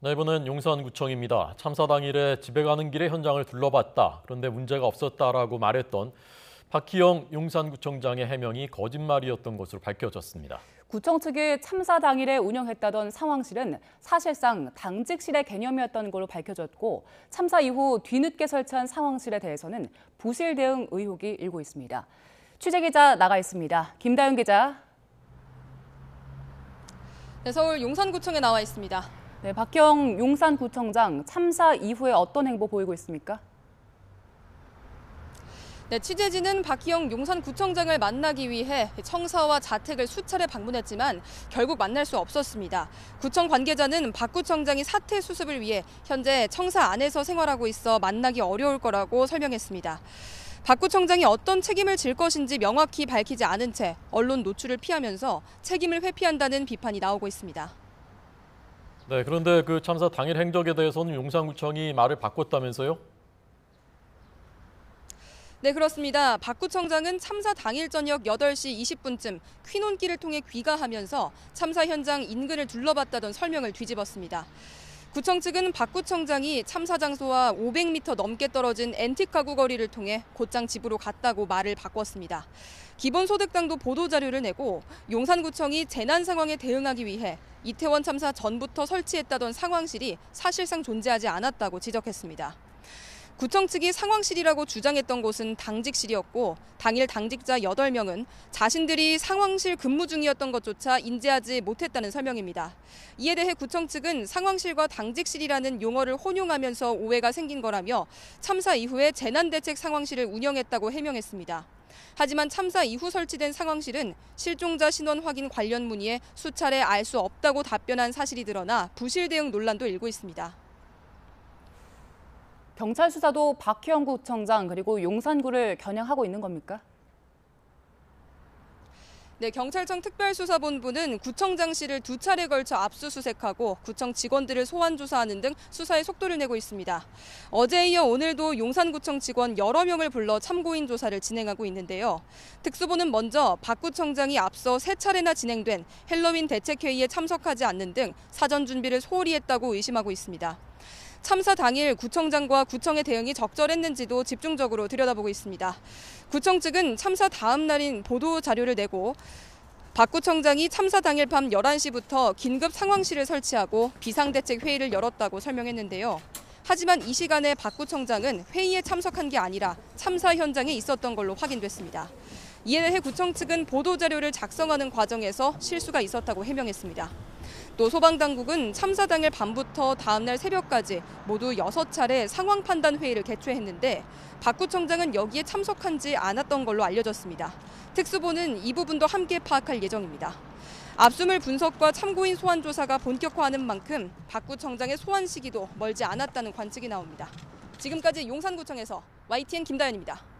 네, 이번엔 용산구청입니다. 참사 당일에 집에 가는 길에 현장을 둘러봤다. 그런데 문제가 없었다라고 말했던 박희영 용산구청장의 해명이 거짓말이었던 것으로 밝혀졌습니다. 구청 측이 참사 당일에 운영했다던 상황실은 사실상 당직실의 개념이었던 걸로 밝혀졌고, 참사 이후 뒤늦게 설치한 상황실에 대해서는 부실 대응 의혹이 일고 있습니다. 취재기자 나가 있습니다. 김다윤 기자. 네, 서울 용산구청에 나와 있습니다. 네, 박희영 용산구청장, 참사 이후에 어떤 행보 보이고 있습니까? 네, 취재진은 박희영 용산구청장을 만나기 위해 청사와 자택을 수차례 방문했지만 결국 만날 수 없었습니다. 구청 관계자는 박 구청장이 사태 수습을 위해 현재 청사 안에서 생활하고 있어 만나기 어려울 거라고 설명했습니다. 박 구청장이 어떤 책임을 질 것인지 명확히 밝히지 않은 채 언론 노출을 피하면서 책임을 회피한다는 비판이 나오고 있습니다. 네, 그런데 그 참사 당일 행적에 대해서는 용산구청이 말을 바꿨다면서요? 네, 그렇습니다. 박 구청장은 참사 당일 저녁 8시 20분쯤 퀴논길을 통해 귀가하면서 참사 현장 인근을 둘러봤다던 설명을 뒤집었습니다. 구청 측은 박 구청장이 참사 장소와 500m 넘게 떨어진 앤틱 가구 거리를 통해 곧장 집으로 갔다고 말을 바꿨습니다. 기본소득당도 보도자료를 내고 용산구청이 재난 상황에 대응하기 위해 이태원 참사 전부터 설치했다던 상황실이 사실상 존재하지 않았다고 지적했습니다. 구청 측이 상황실이라고 주장했던 곳은 당직실이었고 당일 당직자 8명은 자신들이 상황실 근무 중이었던 것조차 인지하지 못했다는 설명입니다. 이에 대해 구청 측은 상황실과 당직실이라는 용어를 혼용하면서 오해가 생긴 거라며 참사 이후에 재난대책 상황실을 운영했다고 해명했습니다. 하지만 참사 이후 설치된 상황실은 실종자 신원 확인 관련 문의에 수차례 알 수 없다고 답변한 사실이 드러나 부실 대응 논란도 일고 있습니다. 경찰 수사도 박희영 구청장 그리고 용산구를 겨냥하고 있는 겁니까? 네, 경찰청 특별수사본부는 구청장실을 2차례 걸쳐 압수수색하고 구청 직원들을 소환 조사하는 등 수사에 속도를 내고 있습니다. 어제에 이어 오늘도 용산구청 직원 여러 명을 불러 참고인 조사를 진행하고 있는데요. 특수본은 먼저 박 구청장이 앞서 3차례나 진행된 헬로윈 대책회의에 참석하지 않는 등 사전 준비를 소홀히 했다고 의심하고 있습니다. 참사 당일 구청장과 구청의 대응이 적절했는지도 집중적으로 들여다보고 있습니다. 구청 측은 참사 다음 날인 보도 자료를 내고 박 구청장이 참사 당일 밤 11시부터 긴급 상황실을 설치하고 비상대책 회의를 열었다고 설명했는데요. 하지만 이 시간에 박 구청장은 회의에 참석한 게 아니라 참사 현장에 있었던 걸로 확인됐습니다. 이에 대해 구청 측은 보도자료를 작성하는 과정에서 실수가 있었다고 해명했습니다. 또 소방당국은 참사 당일 밤부터 다음날 새벽까지 모두 6차례 상황 판단 회의를 개최했는데 박 구청장은 여기에 참석하지 않았던 걸로 알려졌습니다. 특수본은 이 부분도 함께 파악할 예정입니다. 압수물 분석과 참고인 소환 조사가 본격화하는 만큼 박 구청장의 소환 시기도 멀지 않았다는 관측이 나옵니다. 지금까지 용산구청에서 YTN 김다연입니다.